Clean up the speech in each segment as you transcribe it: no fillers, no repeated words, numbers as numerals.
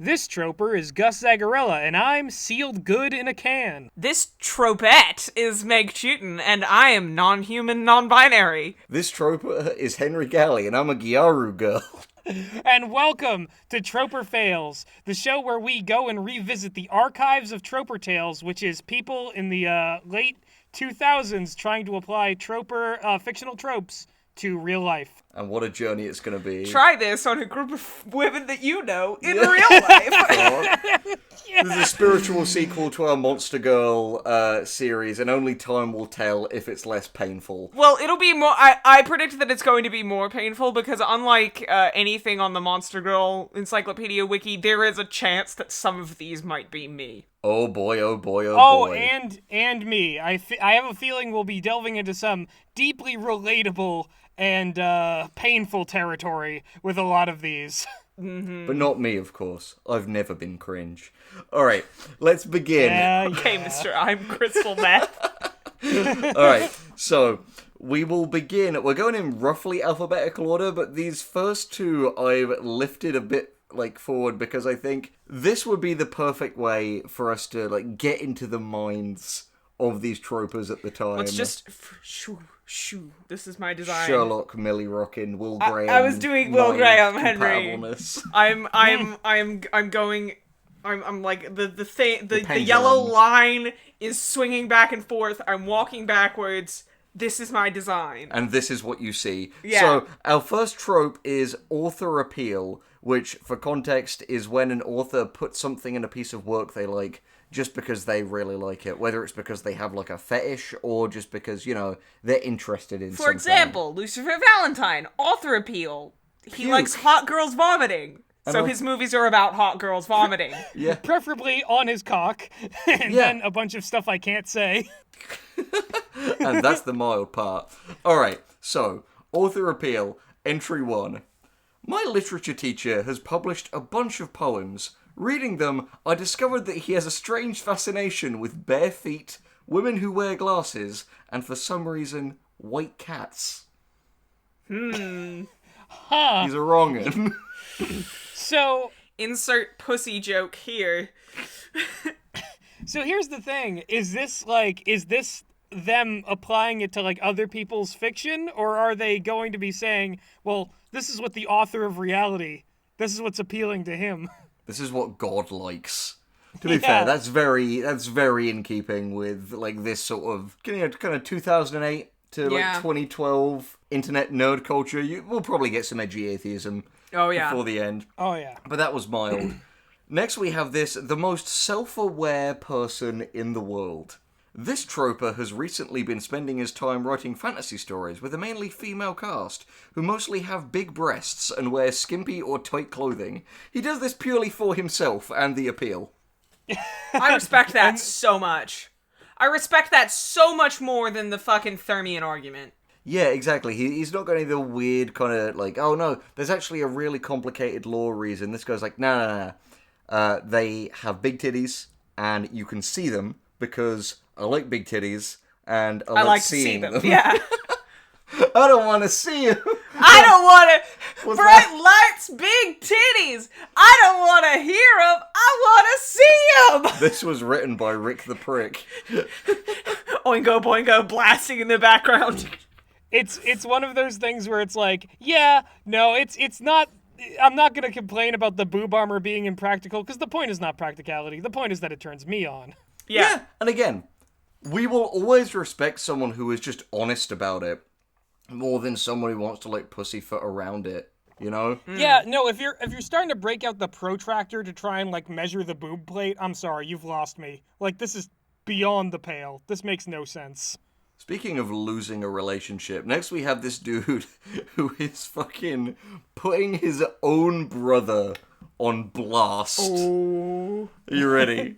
This troper is Gus Zagarella, and I'm sealed good in a can. This tropette is Meg Chutin, and I am non-human, non-binary. This troper is Henry Galley, and I'm a Gyaru girl. And welcome to Troper Fails, the show where we go and revisit the archives of Troper Tales, which is people in the late 2000s trying to apply troper fictional tropes to real life. And what a journey it's going to be. Try this on a group of women that you know in real life. This is a spiritual sequel to our Monster Girl series, and only time will tell if it's less painful. Well, it'll be more... I predict that it's going to be more painful, because unlike anything on the Monster Girl Encyclopedia Wiki, there is a chance that some of these might be me. Oh boy, oh boy, oh boy. Oh, and me. I have a feeling we'll be delving into some deeply relatable and painful territory with a lot of these. Mm-hmm. But not me, of course. I've never been cringe. Alright, let's begin. Okay, mister, I'm crystal meth. Alright, so we will begin. We're going in roughly alphabetical order, but these first two I've lifted a bit forward because I think this would be the perfect way for us to get into the minds of these tropers at the time. Let's just... Shoo. This is my design. Sherlock, Millie Rockin, Will Graham. I was doing Will Graham, Henry. compatibleness. I'm going... I'm like the yellow line is swinging back and forth. I'm walking backwards. This is my design. And this is what you see. Yeah. So, our first trope is author appeal, which, for context, is when an author puts something in a piece of work they like just because they really like it. Whether it's because they have, a fetish, or just because, they're interested in something. For example, Lucifer Valentine, author appeal. He Puke. likes hot girls vomiting. So his movies are about hot girls vomiting. Yeah. Preferably on his cock, and then a bunch of stuff I can't say. And that's the mild part. Alright, so, author appeal, entry 1. My literature teacher has published a bunch of poems. Reading them, I discovered that he has a strange fascination with bare feet, women who wear glasses, and for some reason, white cats. Huh. He's a wrong'un. So Insert pussy joke here. So here's the thing. Is this them applying it to other people's fiction, or are they going to be saying, well, this is what the author of reality, this is what's appealing to him? This is what God likes. To be fair, that's very in keeping with this sort of kind of 2008 to 2012 internet nerd culture. We'll probably get some edgy atheism before the end. Oh yeah. But that was mild. Next we have the most self-aware person in the world. This troper has recently been spending his time writing fantasy stories with a mainly female cast, who mostly have big breasts and wear skimpy or tight clothing. He does this purely for himself and the appeal. I respect that so much. I respect that so much more than the fucking Thermian argument. Yeah, exactly. He's not got any of the weird kind of oh no, there's actually a really complicated law reason. This guy's no. They have big titties, and you can see them because I like big titties, and I like seeing them. Yeah. I don't want to see them. I don't want to... Bright that? lights, big titties. I don't want to hear them. I want to see them. This was written by Rick the Prick. Oingo boingo blasting in the background. It's one of those things where it's it's not... I'm not going to complain about the boob armor being impractical, because the point is not practicality. The point is that it turns me on. Yeah. And again, we will always respect someone who is just honest about it more than someone who wants to pussyfoot around it, you know? Yeah, no, if you're starting to break out the protractor to try and measure the boob plate, I'm sorry, you've lost me. This is beyond the pale. This makes no sense. Speaking of losing a relationship, next we have this dude who is fucking putting his own brother on blast. Oh. Are you ready?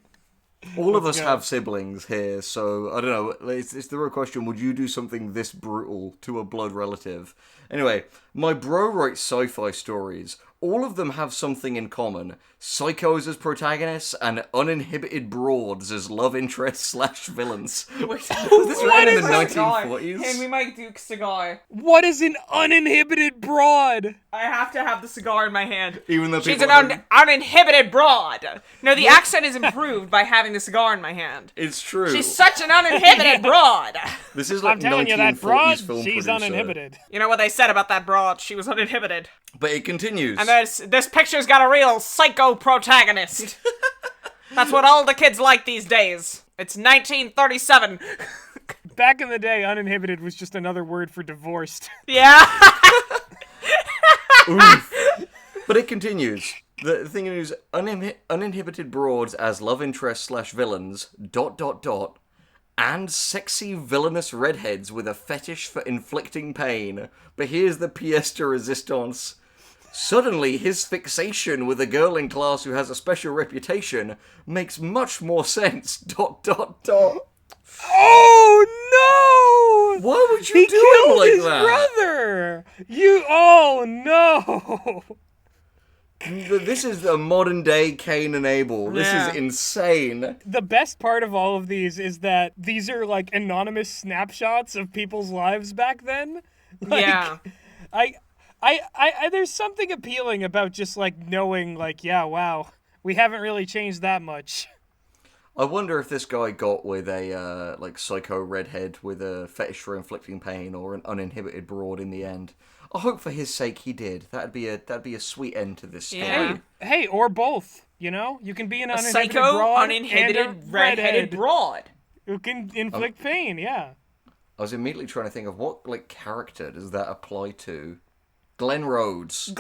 All of us have siblings here, so I don't know. It's the real question. Would you do something this brutal to a blood relative? Anyway, my bro writes sci-fi stories. all of them have something in common. Psychos as protagonists and uninhibited broads as love interests slash villains. Was this written in the 1940s? Hand me my Duke cigar. What is an uninhibited broad? I have to have the cigar in my hand. Even though She's people an uninhibited broad. No, the accent is improved by having the cigar in my hand. It's true. She's such an uninhibited broad. This is like I'm telling you, 1940s that broad, film she's producer. uninhibited. You know what they said about that broad? She was uninhibited. But it continues. And this picture's got a real psycho protagonist. That's what all the kids like these days. It's 1937. Back in the day, uninhibited was just another word for divorced. Yeah. But it continues. The thing is, uninhibited broads as love interests slash villains, ... and sexy villainous redheads with a fetish for inflicting pain. But here's the pièce de résistance. Suddenly, his fixation with a girl in class who has a special reputation makes much more sense. ... Oh no! Why would you He do him killed like his that? brother! Oh no! This is the modern day Cain and Abel. This Yeah. is insane. The best part of all of these is that these are like anonymous snapshots of people's lives back then. Like, Yeah. I there's something appealing about just like knowing like, yeah, wow, we haven't really changed that much. I wonder if this guy got with a like psycho redhead with a fetish for inflicting pain or an uninhibited broad in the end. I hope for his sake he did. That'd be a sweet end to this story. Yeah. Hey, or both. You know, you can be an A uninhibited psycho, broad uninhibited, and a redheaded broad. who can inflict pain. Yeah. I was immediately trying to think of what like character does that apply to. Glenn Rhodes.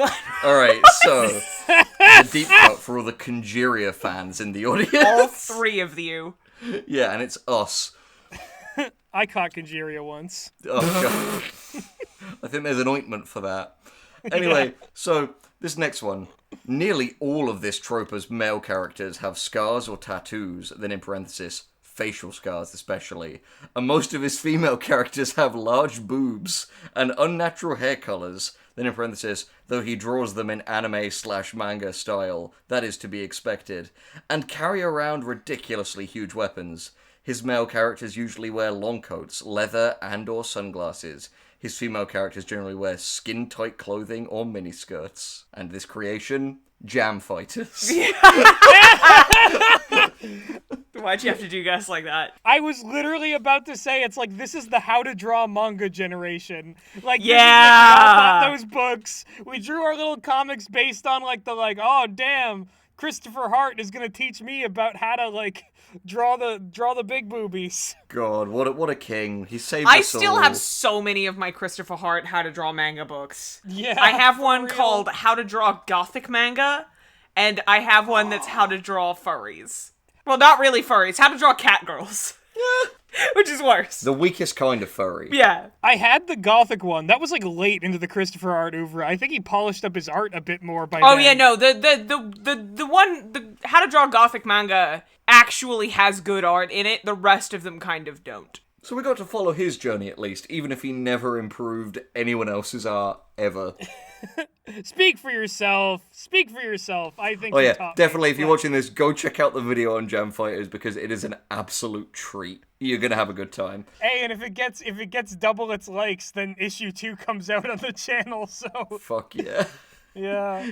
All right, so the deep cut for all the Conjuria fans in the audience. All three of you. Yeah, and it's us. I caught Conjuria once. Oh god. I think there's an ointment for that. Anyway, so this next one. Nearly all of this troper's male characters have scars or tattoos, then in parenthesis, facial scars especially. And most of his female characters have large boobs and unnatural hair colors, then in parenthesis, though he draws them in anime/manga style, that is to be expected, and carry around ridiculously huge weapons. His male characters usually wear long coats, leather, and or sunglasses. His female characters generally wear skin-tight clothing or miniskirts. And this creation, jam fighters. Why'd you have to do guys like that? I was literally about to say it's like this is the how to draw manga generation. Like Yeah. this is like, we all bought those books. We drew our little comics based on like oh damn, Christopher Hart is gonna teach me about how to like draw the big boobies. God, what a king. He saved I us still all. have so many of my Christopher Hart how to draw manga books. Yeah. I have for one real. called How to Draw Gothic Manga, and I have one that's How to Draw Furries. Well, not really furries. How to Draw Cat Girls. Which is worse. The weakest kind of furry. Yeah. I had the Gothic one. That was like late into the Christopher Hart oeuvre. I think he polished up his art a bit more by Oh then. yeah, no, the one, the How to Draw Gothic Manga actually has good art in it. The rest of them kind of don't. So we got to follow his journey at least, even if he never improved anyone else's art ever. Speak for yourself. Speak for yourself. I think Oh you yeah, taught me. definitely if you're watching this, go check out the video on Jam Fighters because it is an absolute treat. You're gonna have a good time. Hey, and if it gets double its likes, then issue 2 comes out on the channel. So Fuck yeah. yeah.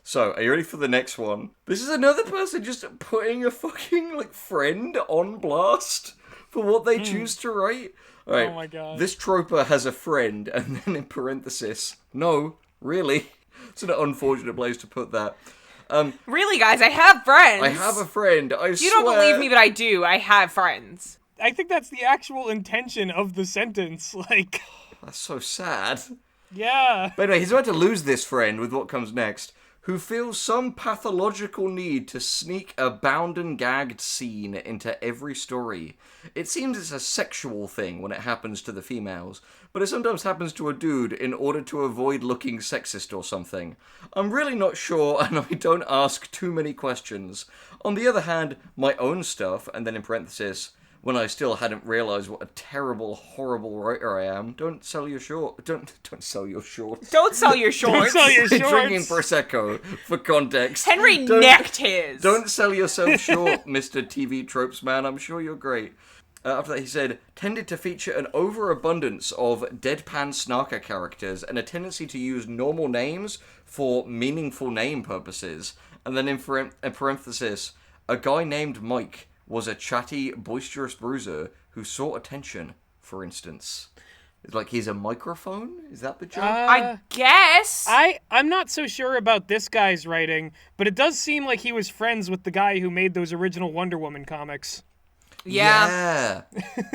So, are you ready for the next one? This is another person just putting a fucking, like, friend on blast for what they choose to write. Alright, Oh my God. this troper has a friend, and then in parenthesis, no, really. It's an unfortunate place to put that. Really, guys, I have friends. I have a friend, I swear. You don't believe me, but I do. I have friends. I think that's the actual intention of the sentence. Like, That's so sad. yeah. But anyway, he's about to lose this friend with what comes next, who feels some pathological need to sneak a bound and gagged scene into every story. It seems it's a sexual thing when it happens to the females, but it sometimes happens to a dude in order to avoid looking sexist or something. I'm really not sure, and I don't ask too many questions. On the other hand, my own stuff, and then in parenthesis, when I still hadn't realised what a terrible, horrible writer I am. Don't sell your shorts. Don't sell your shorts. Don't sell your shorts. Don't sell your shorts. Drinking Prosecco, for context. Henry necked his. Don't sell yourself short, Mr. TV Tropes Man. I'm sure you're great. After that, he said, tended to feature an overabundance of deadpan snarker characters and a tendency to use normal names for meaningful name purposes. And then in parenthesis, a guy named Mike was a chatty, boisterous bruiser who sought attention, for instance. It's like he's a microphone? Is that the joke? I guess. I'm not so sure about this guy's writing, but it does seem like he was friends with the guy who made those original Wonder Woman comics. Yeah.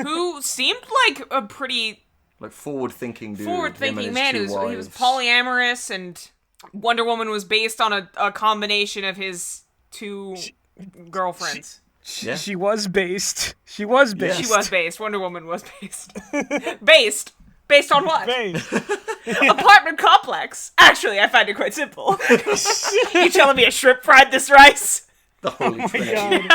Who seemed like a pretty like forward-thinking dude. Forward-thinking man. He was polyamorous, and Wonder Woman was based on a combination of his two girlfriends. She was based. She was based. She was based. Wonder Woman was based. Based. Based on what? Based. Apartment complex. Actually, I find it quite simple. You telling me a shrimp fried this rice? The holy trinity.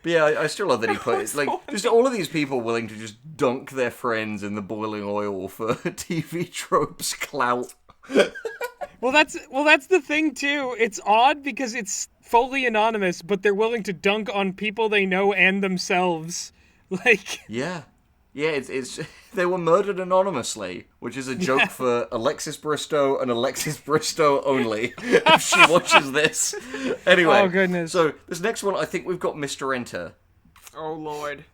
But yeah, I still love that he put it. Like, just all of these people willing to just dunk their friends in the boiling oil for TV Tropes clout. Well, that's the thing too. It's odd because it's fully anonymous, but they're willing to dunk on people they know and themselves. Like, yeah, it's they were murdered anonymously, which is a joke for Alexis Bristow and Alexis Bristow only. If she watches this, anyway. Oh goodness. So this next one, I think we've got Mr. Enter. Oh lord.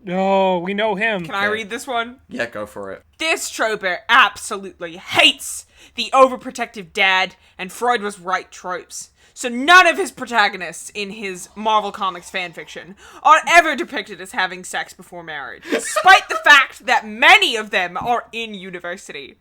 No, we know him. Can I read this one? Yeah, go for it. This troper absolutely hates the overprotective dad and Freud was right tropes. So none of his protagonists in his Marvel Comics fanfiction are ever depicted as having sex before marriage, despite the fact that many of them are in university.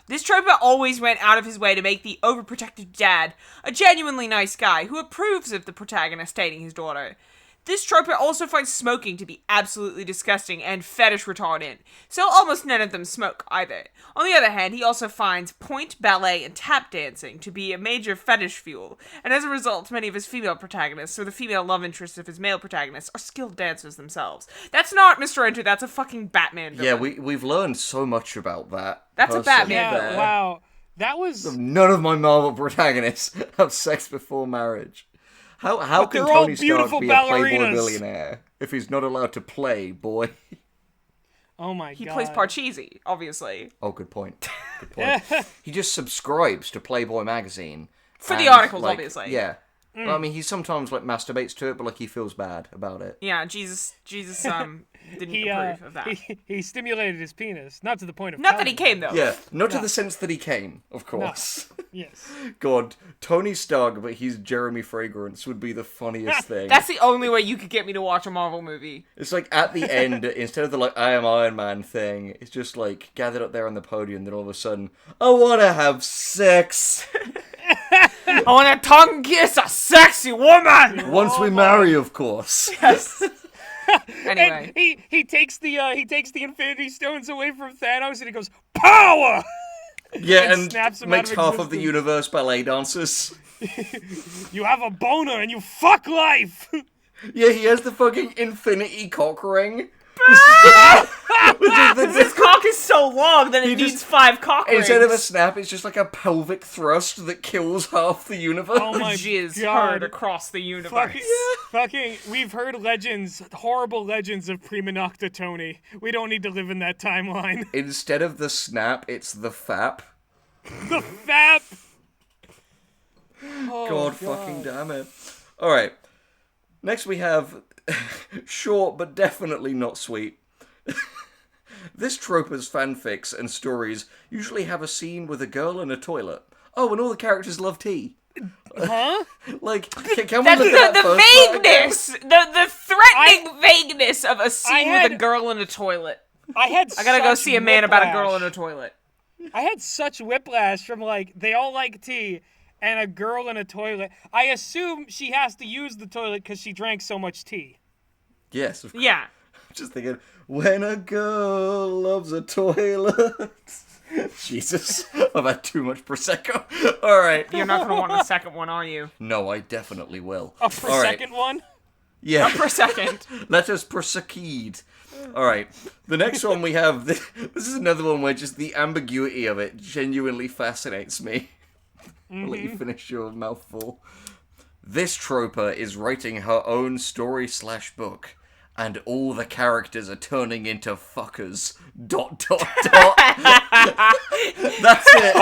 This troper always went out of his way to make the overprotective dad a genuinely nice guy who approves of the protagonist dating his daughter. This troper also finds smoking to be absolutely disgusting and fetish retardant, so almost none of them smoke either. On the other hand, he also finds point, ballet, and tap dancing to be a major fetish fuel, and as a result, many of his female protagonists, or the female love interests of his male protagonists, are skilled dancers themselves. That's not Mr. Enter, that's a fucking Batman villain. Yeah, we've learned so much about that. That's a Batman Yeah, wow. That was... None of my Marvel protagonists have sex before marriage. How can Tony Stark be a playboy billionaire if he's not allowed to play boy? Oh my god. He plays Parcheesi, obviously. Oh, good point. Good point. He just subscribes to Playboy magazine. For the articles, obviously. Yeah. Well, I mean, he sometimes masturbates to it, but he feels bad about it. Yeah, Jesus didn't approve of that. He stimulated his penis, not to the point of... Not that he came, though. Yeah, not to the sense that he came, of course. No. Yes. God, Tony Stark, but he's Jeremy Fragrance would be the funniest thing. That's the only way you could get me to watch a Marvel movie. It's like at the end, instead of the I am Iron Man thing, it's just gathered up there on the podium, then all of a sudden, I want to have sex. I want to tongue kiss a sexy woman. Once we marry, of course. Yes. Anyway, and he takes the Infinity Stones away from Thanos, and he goes, power. Yeah, and and snaps him makes out of half of existence. the universe ballet dancers. You have a boner and you fuck life. Yeah, he has the fucking infinity cock ring. His cock is so long that it needs 5 cock rings. Instead of a snap, it's just like a pelvic thrust that kills half the universe. Oh my jizz God. heard across the universe. Fucking, we've heard legends, horrible legends of Prima Nocta Tony. We don't need to live in that timeline. Instead of the snap, it's the fap. The fap. Oh, God fucking damn it. Alright. Next we have short but definitely not sweet. This troper's fanfics and stories usually have a scene with a girl in a toilet. Oh, and all the characters love tea. Huh? Can we look That's at that the first part again? vagueness, the threatening vagueness of a scene with a girl in a toilet. I gotta go see a man about a girl in a toilet. I had such whiplash from they all like tea and a girl in a toilet. I assume she has to use the toilet because she drank so much tea. Yes, of course. Yeah. Just thinking, when a girl loves a toilet. Jesus, I've had too much Prosecco. Alright. You're not gonna want a second one, are you? No, I definitely will. A per second one? Yeah. per second. Let us proceed. All right. The next one we have. This is another one where just the ambiguity of it genuinely fascinates me. I'll let you finish your mouthful. This troper is writing her own story/book, and all the characters are turning into fuckers. ... That's it.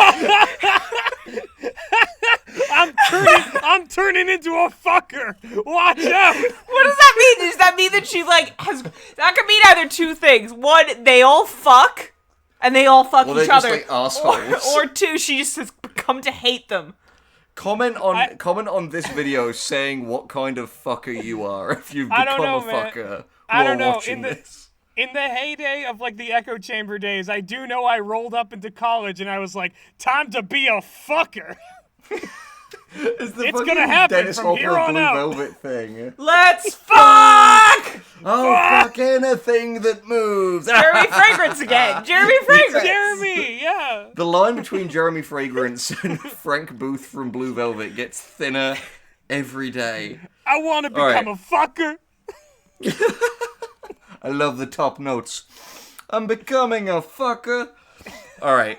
I'm turning into a fucker. Watch out. What does that mean? Does that mean that she, like, has... That could mean either two things. One, they all fuck, and they all fuck Well, each they're just, other. like, assholes. Or two, she just has come to hate them. Comment on this video saying what kind of fucker you are if you've I don't become know, a man. fucker I while don't know. watching this. In the heyday of, like, the echo chamber days, I do know I rolled up into college and I was like, time to be a fucker. It's It's gonna happen Dennis from Hopper here on Blue out. Velvet thing. Let's fuck! Oh, fuck anything that moves. Jeremy Fragrance again. Jeremy Fragrance. Jeremy, yeah. The line between Jeremy Fragrance and Frank Booth from Blue Velvet gets thinner every day. I want to All right. become a fucker. I love the top notes. I'm becoming a fucker. Alright.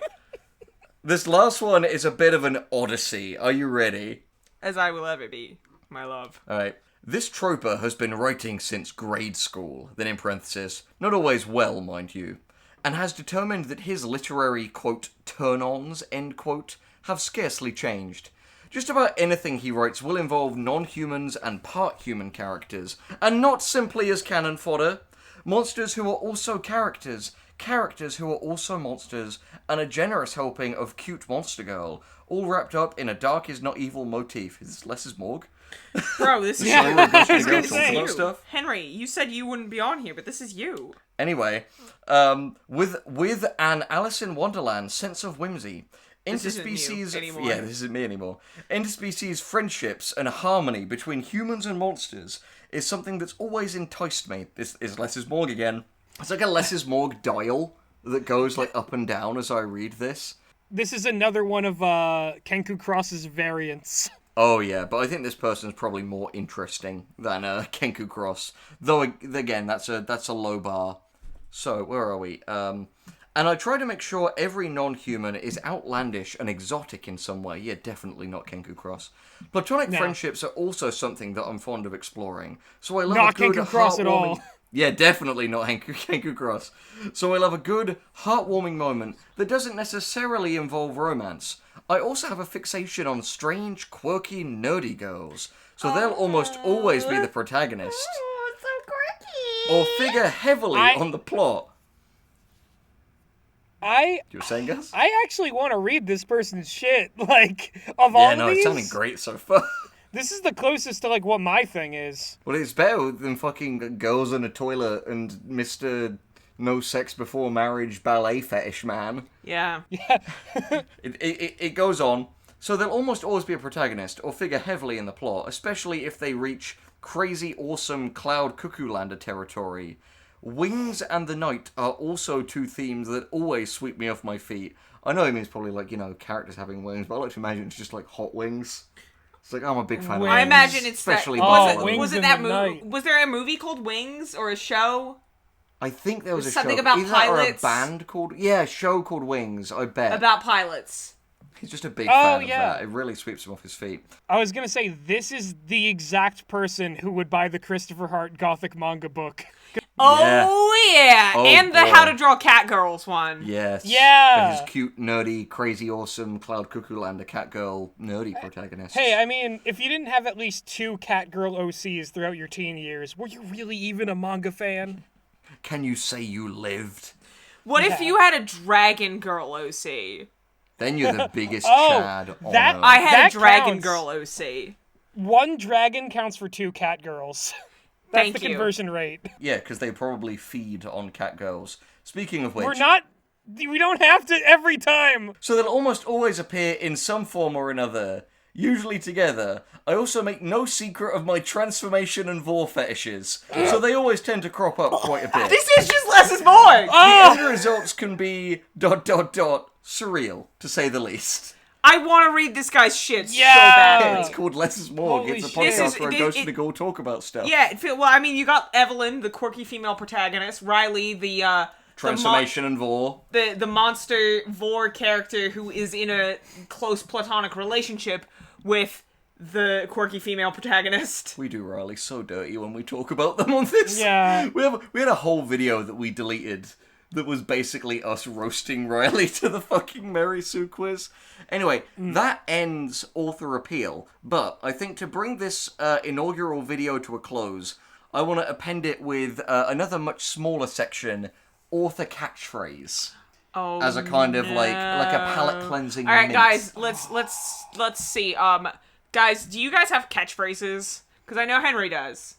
This last one is a bit of an odyssey. Are you ready? As I will ever be, my love. Alright. This troper has been writing since grade school, then in parenthesis, not always well, mind you, and has determined that his literary, quote, turn-ons, end quote, have scarcely changed. Just about anything he writes will involve non-humans and part-human characters, and not simply as cannon fodder. Monsters who are also characters, characters who are also monsters, and a generous helping of cute monster girl, all wrapped up in a dark is not evil motif. Is this less is Morg? Bro, this is Show you. where it goes to I was go gonna talk say. about stuff. Henry, you said you wouldn't be on here, but this is you. Anyway, with an Alice in Wonderland sense of whimsy, This isn't you interspecies anymore. yeah, this isn't me anymore. Interspecies friendships and harmony between humans and monsters is something that's always enticed me. This is Less is Morg again. It's like a Less is Morg dial that goes like up and down as I read this. This is another one of Kenku Cross's variants. Oh yeah, but I think this person's probably more interesting than Kenku Cross. Though again, that's a low bar. So where are we? And I try to make sure every non-human is outlandish and exotic in some way. Yeah, definitely not Kenku Cross. Platonic No. friendships are also something that I'm fond of exploring. So I love Not a good Kenku Cross at heartwarming- all. Yeah, definitely not Kenku Cross. So I love a good, heartwarming moment that doesn't necessarily involve romance. I also have a fixation on strange, quirky, nerdy girls. So they'll almost always be the protagonist. Oh, so quirky. Or figure heavily I- on the plot. I You were saying, Gus? actually want to read this person's shit. Like, of all Yeah, no, of these, it's sounding great so far. this is the closest to, like, what my thing is. Well, it's better than fucking girls in a toilet and Mr. No sex before marriage ballet fetish man. Yeah. It goes on. So there'll almost always be a protagonist or figure heavily in the plot, especially if they reach crazy awesome Cloud Cuckoo Lander territory. Wings and the night are also two themes that always sweep me off my feet. I know it means probably like, you know, characters having wings, but I like to imagine it's just like hot wings. It's like, I'm a big fan of I wings. imagine it's especially that. Buffalo. Wings Was it in that the movie? night. Was there a movie called Wings or a show I think there was a something show. about Either that or a pilots? band called... Yeah, a show called Wings, I bet. about pilots? He's just a big Oh, fan of yeah. that. It really sweeps him off his feet. I was gonna say, this is the exact person who would buy the Christopher Hart Gothic manga book. Oh yeah, Oh, and the boy. How to Draw Catgirls one. Yes. Yeah. And his cute, nerdy, crazy, awesome Cloud Cuckoo Lander Catgirl nerdy protagonist. Hey, I mean, if you didn't have at least 2 Catgirl OCs throughout your teen years, were you really even a manga fan? Can you say you lived? What if you had a Dragon Girl OC? Then you're the biggest Oh, Chad on that- Earth. I had That a Dragon counts. Girl OC. 1 dragon counts for 2 Catgirls. That's Thank the you. conversion rate. Yeah, because they probably feed on Catgirls. Speaking of which... We're not... We don't have to every time. So they'll almost always appear in some form or another, usually together. I also make no secret of my transformation and vor fetishes, so they always tend to crop up quite a bit. This is just less is more. The end results can be ... surreal, to say the least. I want to read this guy's shit so Yeah. badly. It's called Less is More. Holy It's a shit. podcast where I go it- to the go talk about stuff. Yeah, you got Evelyn, the quirky female protagonist, Riley, the Transformation and Vor. the monster Vor character who is in a close platonic relationship with the quirky female protagonist. We do Riley so dirty when we talk about them on this. Yeah. We had a whole video that we deleted that was basically us roasting Riley to the fucking Mary Sue quiz. Anyway, that ends author appeal, but I think to bring this inaugural video to a close, I want to append it with another much smaller section, author catchphrase. Oh, As a kind of like a palate cleansing. All right, mint. guys, let's see. Guys, do you guys have catchphrases? Because I know Henry does.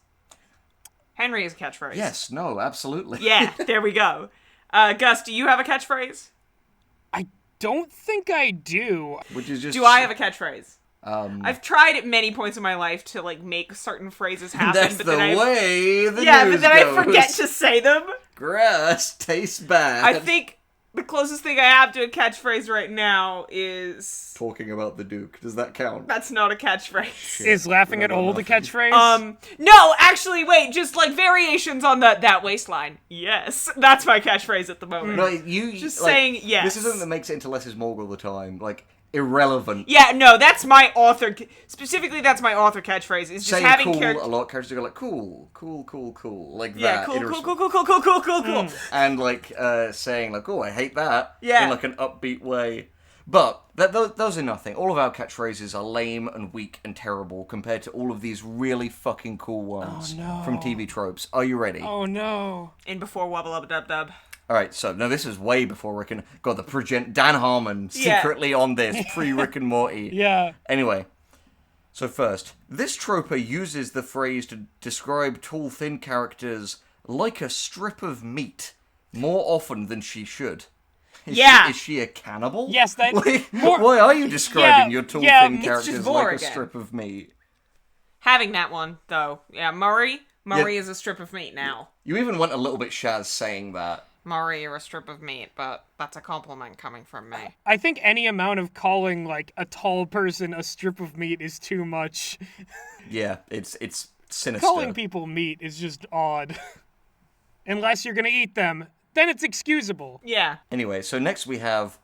Henry has a catchphrase. Yes, no, absolutely. Yeah, there we go. Gus, do you have a catchphrase? I don't think I do. Which is just. Do I have a catchphrase? Um, I've tried at many points in my life to like make certain phrases happen, that's but the then way the yeah, news but then I goes. forget to say them. Grass tastes bad. I think the closest thing I have to a catchphrase right now is Talking about the Duke. Does that count? that's not a catchphrase. Is laughing at I don't old a know. catchphrase? No, actually, wait, just like variations on that waistline. Yes, that's my catchphrase at the moment. No, you Just like, saying yes. This is something that makes it into Less is More all the time. Like irrelevant. Yeah, no, that's my author. Specifically, that's my author catchphrase. Is just Saying having cool characters. a lot. Characters go like cool, like Yeah, that. cool, in cool, resp- cool, cool, cool, cool, cool, cool, cool. And like saying like, oh, I hate that. Yeah. In like an upbeat way. But those are nothing. All of our catchphrases are lame and weak and terrible compared to all of these really fucking cool ones from TV tropes. Are you ready? Oh no. In before wubba lubba dub dub. All right, so now this is way before Rick and Dan Harmon Yeah. secretly on this pre Rick and Morty. Yeah. Anyway, so first, this troper uses the phrase to describe tall, thin characters like a strip of meat more often than she should. Yeah. Is she a cannibal? Yes, that- Like, more- why are you describing Yeah, your tall, yeah, thin it's just characters Vor like a again. strip of meat? Having that one though, yeah, Murray Yeah. is a strip of meat now. You even went a little bit Shaz saying that. Murray, you're a strip of meat, but that's a compliment coming from me. I think any amount of calling like a tall person a strip of meat is too much. Yeah, it's sinister. Calling people meat is just odd. Unless you're gonna eat them, then it's excusable. Yeah. Anyway, so next we have,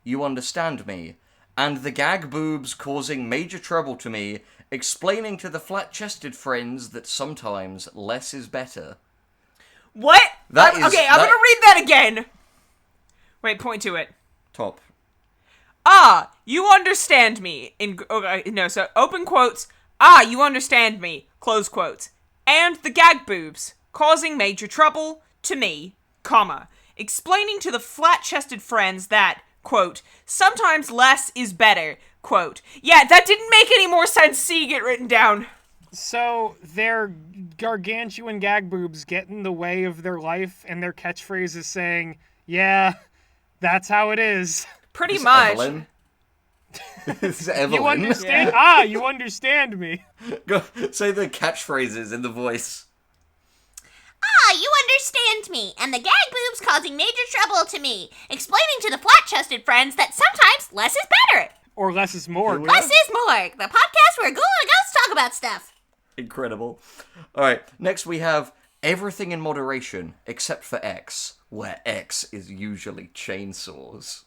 you understand me, and the gag boobs causing major trouble to me, explaining to the flat-chested friends that sometimes less is better. What? That I'm is- okay, I'm that- gonna read that again. Wait, point to it. Top. You understand me. So open quotes. You understand me. Close quotes. And the gag boobs, causing major trouble to me, comma, explaining to the flat-chested friends that, quote, sometimes less is better, quote. Yeah, that didn't make any more sense seeing it written down. So their gargantuan gag boobs get in the way of their life, and their catchphrase is saying, "Yeah, that's how it is." Pretty This is much. Evelyn. This is You Evelyn. understand? You understand me. Go, say the catchphrases in the voice. You understand me, and the gag boobs causing major trouble to me, explaining to the flat-chested friends that sometimes less is better. Or less is more. we Less is more, the podcast where Ghoul and Ghosts talk about stuff. Incredible. Alright, next we have everything in moderation, except for X, where X is usually chainsaws.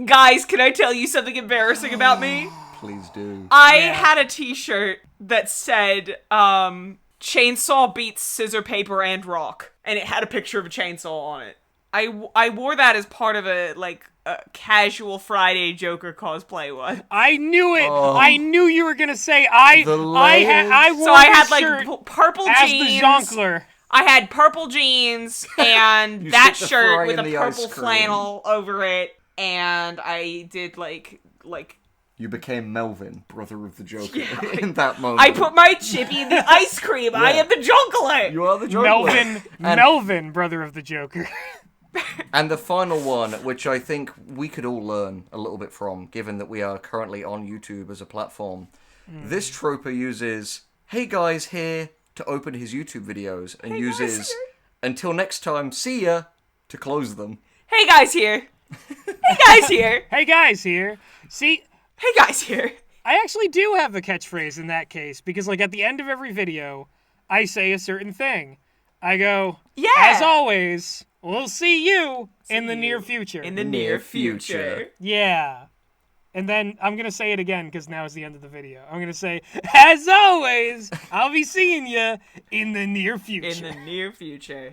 Guys, can I tell you something embarrassing about me? Please do. I had a t-shirt that said, chainsaw beats scissor, paper, and rock. And it had a picture of a chainsaw on it. I wore that as part of a casual Friday Joker cosplay one. I knew it. Oh. I knew you were gonna say The I layers. wore So I had this like shirt purple as jeans. the Jongleur. I had purple jeans and You that stick the shirt fry with in a the ice purple cream. flannel over it. And I did like You became Melvin, brother of the Joker, Yeah, in that moment. I put my chippy in the ice cream. I am the Jongleur. You are the Joker. Melvin, brother of the Joker. And the final one, which I think we could all learn a little bit from, given that we are currently on YouTube as a platform. This troper uses, hey guys here, to open his YouTube videos, and uses, until next time, see ya, to close them. Hey guys here. Hey guys here. Hey guys here. See, Hey guys here. I actually do have a catchphrase in that case because, like, at the end of every video, I say a certain thing. I go, Yeah. as always, we'll see you in the near future. In the near future. Yeah. And then I'm going to say it again because now is the end of the video. I'm going to say, as always, I'll be seeing you in the near future. In the near future.